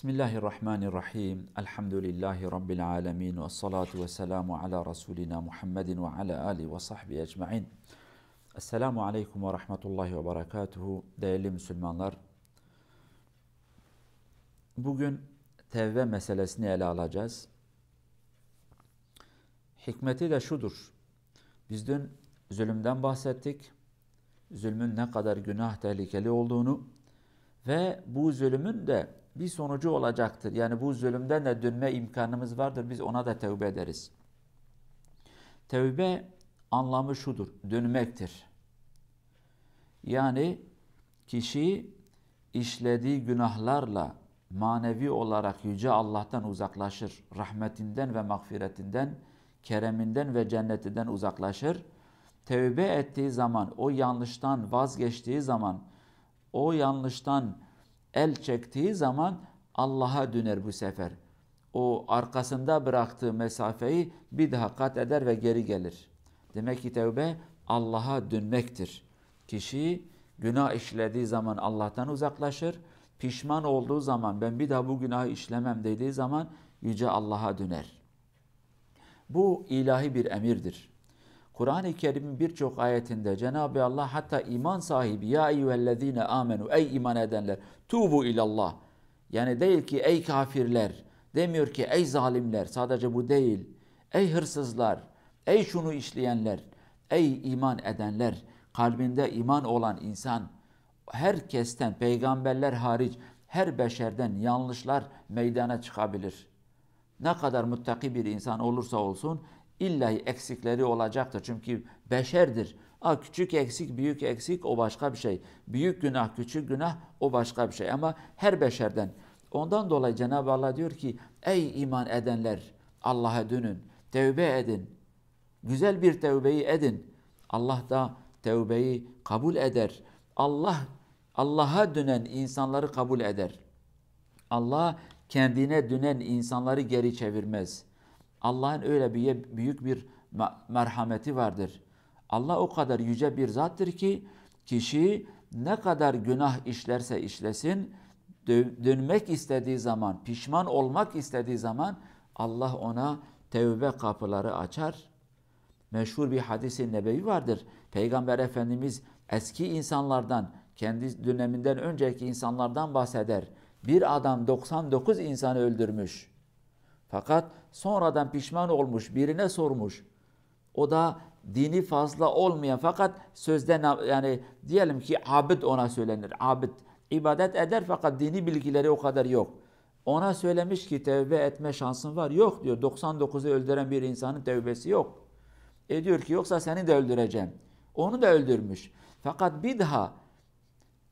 Bismillahirrahmanirrahim. Elhamdülillahi Rabbil alemin. Ve salatu ve selamu ala Resulina Muhammedin ve ala alihi ve sahbihi ecma'in. Esselamu aleyküm ve rahmetullahi ve berekatuhu. Değerli Müslümanlar, bugün tevbe meselesini ele alacağız. Hikmeti de şudur. Biz dün zulümden bahsettik. Zulmün ne kadar günah tehlikeli olduğunu ve bu zulümün de bir sonucu olacaktır. Yani bu zulümden de dönme imkanımız vardır. Biz ona da tevbe ederiz. Tevbe anlamı şudur. Dönmektir. Yani kişi işlediği günahlarla manevi olarak Yüce Allah'tan uzaklaşır. Rahmetinden ve mağfiretinden, kereminden ve cennetinden uzaklaşır. Tevbe ettiği zaman, o yanlıştan vazgeçtiği zaman, o yanlıştan el çektiği zaman Allah'a döner bu sefer. O arkasında bıraktığı mesafeyi bir daha kat eder ve geri gelir. Demek ki tevbe Allah'a dönmektir. Kişi günah işlediği zaman Allah'tan uzaklaşır. Pişman olduğu zaman ben bir daha bu günahı işlemem dediği zaman Yüce Allah'a döner. Bu ilahi bir emirdir. Kur'an-ı Kerim'in birçok ayetinde Cenab-ı Allah hatta iman sahibi ya eyyühellezine amenu ey iman edenler tubu ilallah. Yani değil ki ey kafirler, demiyor ki ey zalimler, sadece bu değil. Ey hırsızlar, ey şunu işleyenler, ey iman edenler, kalbinde iman olan insan, herkesten peygamberler hariç her beşerden yanlışlar meydana çıkabilir. Ne kadar muttaki bir insan olursa olsun İllahi eksikleri olacaktır. Çünkü beşerdir. Küçük eksik, büyük eksik o başka bir şey. Büyük günah, küçük günah o başka bir şey. Ama her beşerden. Ondan dolayı Cenab-ı Allah diyor ki ey iman edenler Allah'a dönün, tevbe edin. Güzel bir tevbeyi edin. Allah da tevbeyi kabul eder. Allah'a dönen insanları kabul eder. Allah kendine dönen insanları geri çevirmez. Allah'ın öyle büyük bir merhameti vardır. Allah o kadar yüce bir zattır ki kişi ne kadar günah işlerse işlesin, dönmek istediği zaman, pişman olmak istediği zaman Allah ona tevbe kapıları açar. Meşhur bir hadis-i nebevi vardır. Peygamber Efendimiz eski insanlardan, kendi döneminden önceki insanlardan bahseder. Bir adam 99 insanı öldürmüş. Fakat sonradan pişman olmuş, birine sormuş. O da dini fazla olmayan fakat sözden yani diyelim ki abid ona söylenir. Abid ibadet eder fakat dini bilgileri o kadar yok. Ona söylemiş ki tevbe etme şansın var. Yok diyor. 99'u öldüren bir insanın tevbesi yok. Diyor ki yoksa seni de öldüreceğim. Onu da öldürmüş. Fakat bir daha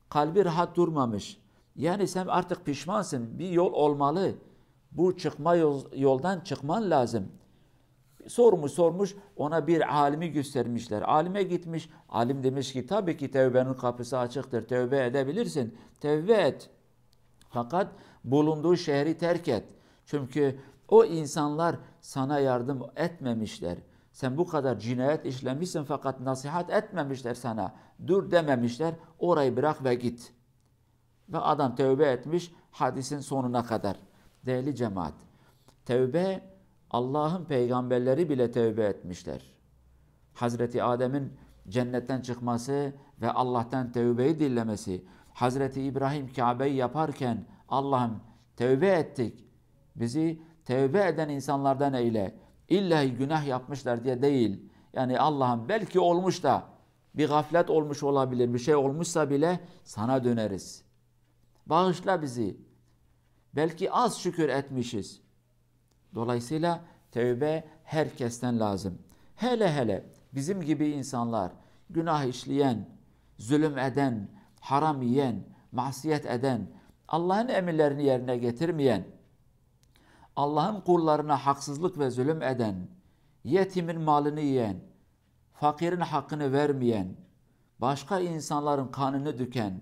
kalbi rahat durmamış. Yani sen artık pişmansın. Bir yol olmalı. Bu yoldan çıkman lazım. Sormuş ona bir alimi göstermişler. Alime gitmiş. Alim demiş ki tabii ki tevbenin kapısı açıktır. Tevbe edebilirsin. Tevbe et. Fakat bulunduğu şehri terk et. Çünkü o insanlar sana yardım etmemişler. Sen bu kadar cinayet işlemişsin fakat nasihat etmemişler sana. Dur dememişler. Orayı bırak ve git. Ve adam tevbe etmiş hadisin sonuna kadar. Değerli cemaat, tevbe Allah'ın peygamberleri bile tevbe etmişler. Hazreti Adem'in cennetten çıkması ve Allah'tan tevbeyi dilemesi, Hazreti İbrahim Kabe'yi yaparken Allah'ım tevbe ettik, bizi tevbe eden insanlardan eyle, İllahi günah yapmışlar diye değil. Yani Allah'ım belki olmuş da bir gaflet olmuş olabilir, bir şey olmuşsa bile sana döneriz. Bağışla bizi. Belki az şükür etmişiz. Dolayısıyla tevbe herkesten lazım. Hele bizim gibi insanlar, günah işleyen, zulüm eden, haram yiyen, masiyet eden, Allah'ın emirlerini yerine getirmeyen, Allah'ın kullarına haksızlık ve zulüm eden, yetimin malını yiyen, fakirin hakkını vermeyen, başka insanların kanını döken,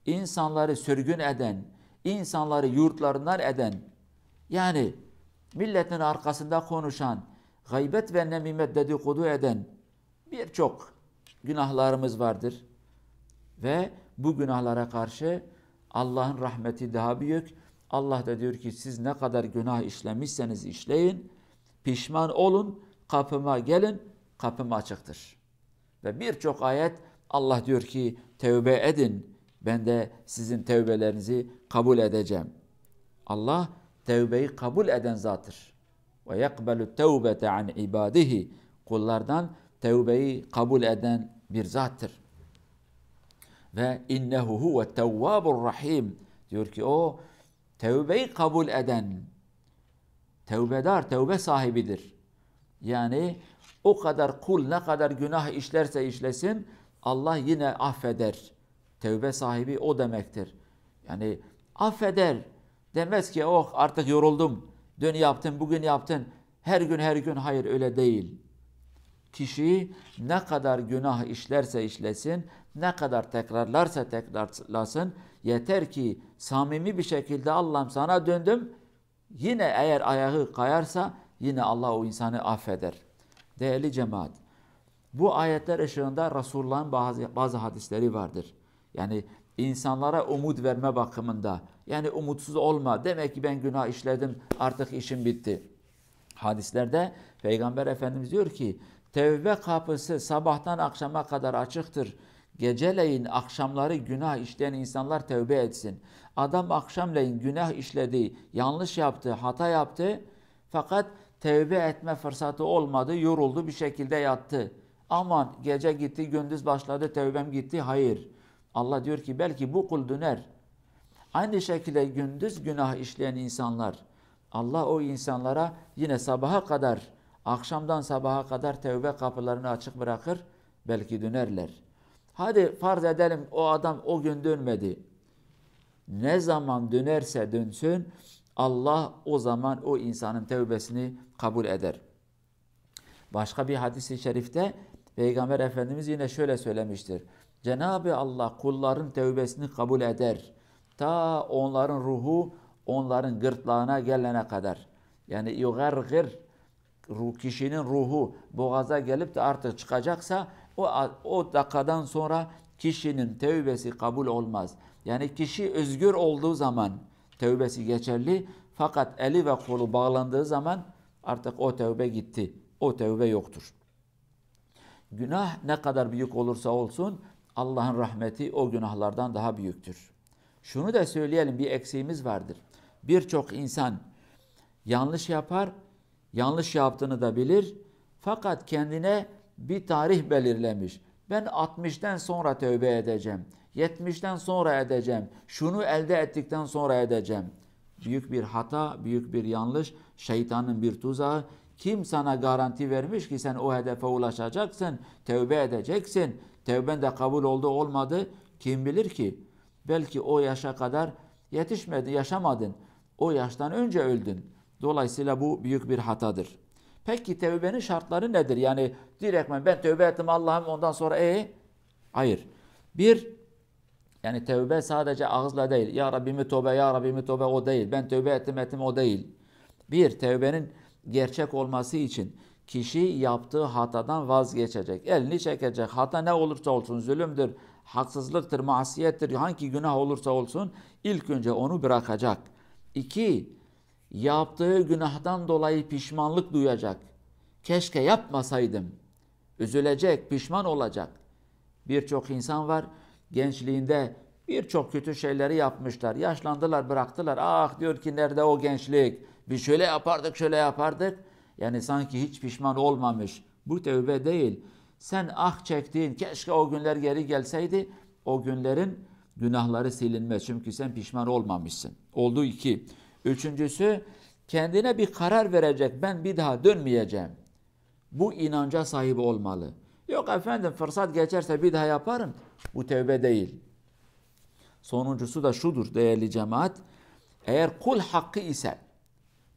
insanları sürgün eden, İnsanları yurtlarından eden, yani milletin arkasında konuşan, gıybet ve nemimet dedikodu eden birçok günahlarımız vardır. Ve bu günahlara karşı Allah'ın rahmeti daha büyük, Allah da diyor ki siz ne kadar günah işlemişseniz işleyin, pişman olun, kapıma gelin, kapım açıktır. Ve birçok ayet Allah diyor ki tevbe edin, ben de sizin tevbelerinizi kabul edeceğim. Allah tevbeyi kabul eden zattır. Ve yekbelu tevbete an ibadihi, kullardan tevbeyi kabul eden bir zattır. Ve innehu huve tevvabur rahim, diyor ki o tevbeyi kabul eden, tevbedar, tevbe sahibidir. Yani o kadar kul ne kadar günah işlerse işlesin Allah yine affeder. Tevbe sahibi o demektir. Yani affeder. Demez ki oh artık yoruldum. Dün yaptın, bugün yaptın. Her gün hayır öyle değil. Kişi ne kadar günah işlerse işlesin, ne kadar tekrarlarsa tekrarlasın, yeter ki samimi bir şekilde Allah'ım sana döndüm. Yine eğer ayağı kayarsa yine Allah o insanı affeder. Değerli cemaat, bu ayetler ışığında Resulullah'ın bazı hadisleri vardır. Yani insanlara umut verme bakımında. Yani umutsuz olma. Demek ki ben günah işledim, artık işim bitti. Hadislerde Peygamber Efendimiz diyor ki, tevbe kapısı sabahtan akşama kadar açıktır. Geceleyin akşamları günah işleyen insanlar tevbe etsin. Adam akşamleyin günah işledi, yanlış yaptı, hata yaptı. Fakat tevbe etme fırsatı olmadı, yoruldu bir şekilde yattı. Aman gece gitti, gündüz başladı, tevbem gitti. Hayır. Allah diyor ki belki bu kul döner. Aynı şekilde gündüz günah işleyen insanlar, Allah o insanlara yine sabaha kadar, akşamdan sabaha kadar tevbe kapılarını açık bırakır, belki dönerler. Hadi farz edelim o adam o gün dönmedi. Ne zaman dönerse dönsün, Allah o zaman o insanın tevbesini kabul eder. Başka bir hadis-i şerifte Peygamber Efendimiz yine şöyle söylemiştir. Cenab-ı Allah kulların tevbesini kabul eder. Ta onların ruhu onların gırtlağına gelene kadar. Yani yugargır, kişinin ruhu boğaza gelip de artık çıkacaksa o dakikadan sonra kişinin tevbesi kabul olmaz. Yani kişi özgür olduğu zaman tevbesi geçerli, fakat eli ve kolu bağlandığı zaman artık o tevbe gitti. O tevbe yoktur. Günah ne kadar büyük olursa olsun Allah'ın rahmeti o günahlardan daha büyüktür. Şunu da söyleyelim, bir eksiğimiz vardır. Birçok insan yanlış yapar, yanlış yaptığını da bilir, fakat kendine bir tarih belirlemiş. Ben 60'ten sonra tövbe edeceğim, 70'ten sonra edeceğim, şunu elde ettikten sonra edeceğim. Büyük bir hata, büyük bir yanlış, şeytanın bir tuzağı. Kim sana garanti vermiş ki sen o hedefe ulaşacaksın, tövbe edeceksin, tövben de kabul oldu olmadı, kim bilir ki? Belki o yaşa kadar yetişmedi, yaşamadın. O yaştan önce öldün. Dolayısıyla bu büyük bir hatadır. Peki tevbenin şartları nedir? Yani direktmen ben tövbe ettim Allah'ım ondan sonra hayır. Bir, yani tövbe sadece ağızla değil. Ya Rabbimi tövbe, ya Rabbimi tövbe o değil. Ben tövbe ettim o değil. Bir, tövbenin gerçek olması için kişi yaptığı hatadan vazgeçecek. Elini çekecek. Hata ne olursa olsun, zulümdür, haksızlıktır, masiyettir, hangi günah olursa olsun ilk önce onu bırakacak. İki, yaptığı günahtan dolayı pişmanlık duyacak. Keşke yapmasaydım. Üzülecek, pişman olacak. Birçok insan var, gençliğinde birçok kötü şeyleri yapmışlar. Yaşlandılar, bıraktılar. Ah diyor ki nerede o gençlik? Biz şöyle yapardık, şöyle yapardık. Yani sanki hiç pişman olmamış. Bu tövbe değil. Sen ah çektiğin, keşke o günler geri gelseydi, o günlerin günahları silinmez. Çünkü sen pişman olmamışsın. Oldu iki. Üçüncüsü, kendine bir karar verecek. Ben bir daha dönmeyeceğim. Bu inanca sahip olmalı. Yok efendim fırsat geçerse bir daha yaparım. Bu tövbe değil. Sonuncusu da şudur değerli cemaat. Eğer kul hakkı ise,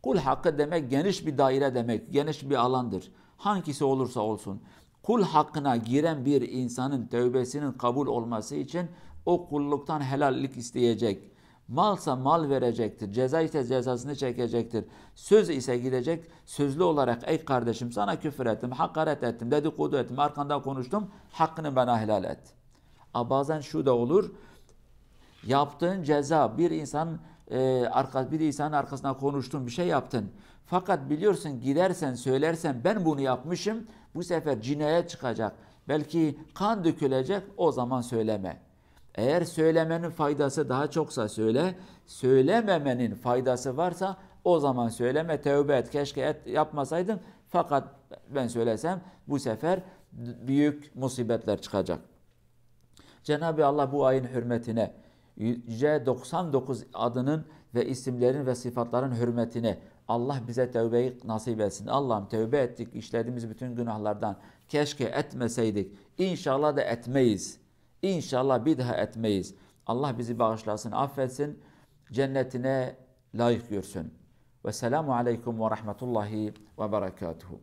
kul hakkı demek geniş bir daire demek, geniş bir alandır. Hangisi olursa olsun. Kul hakkına giren bir insanın tövbesinin kabul olması için o kulluktan helallik isteyecek. Malsa mal verecektir. Ceza ise cezasını çekecektir. Söz ise gidecek. Sözlü olarak ey kardeşim sana küfür ettim, hakaret ettim, dedikodu ettim, arkandan konuştum. Hakkını bana helal et. Bazen şu da olur. Yaptığın ceza bir insanın bir insanın arkasına konuştun, bir şey yaptın. Fakat biliyorsun gidersen söylersen ben bunu yapmışım, bu sefer cinayet çıkacak. Belki kan dökülecek, o zaman söyleme. Eğer söylemenin faydası daha çoksa söyle, söylememenin faydası varsa o zaman söyleme, tövbe et, keşke yapmasaydım. Fakat ben söylesem bu sefer büyük musibetler çıkacak. Cenab-ı Allah bu ayın hürmetine, yüce 99 adının ve isimlerin ve sıfatların hürmetine Allah bize tövbeyi nasip etsin. Allah'ım tövbe ettik işlediğimiz bütün günahlardan. Keşke etmeseydik. İnşallah da etmeyiz. İnşallah bir daha etmeyiz. Allah bizi bağışlasın, affetsin. Cennetine layık görsün. Vesselamu aleyküm ve rahmetullahi ve berekatuhu.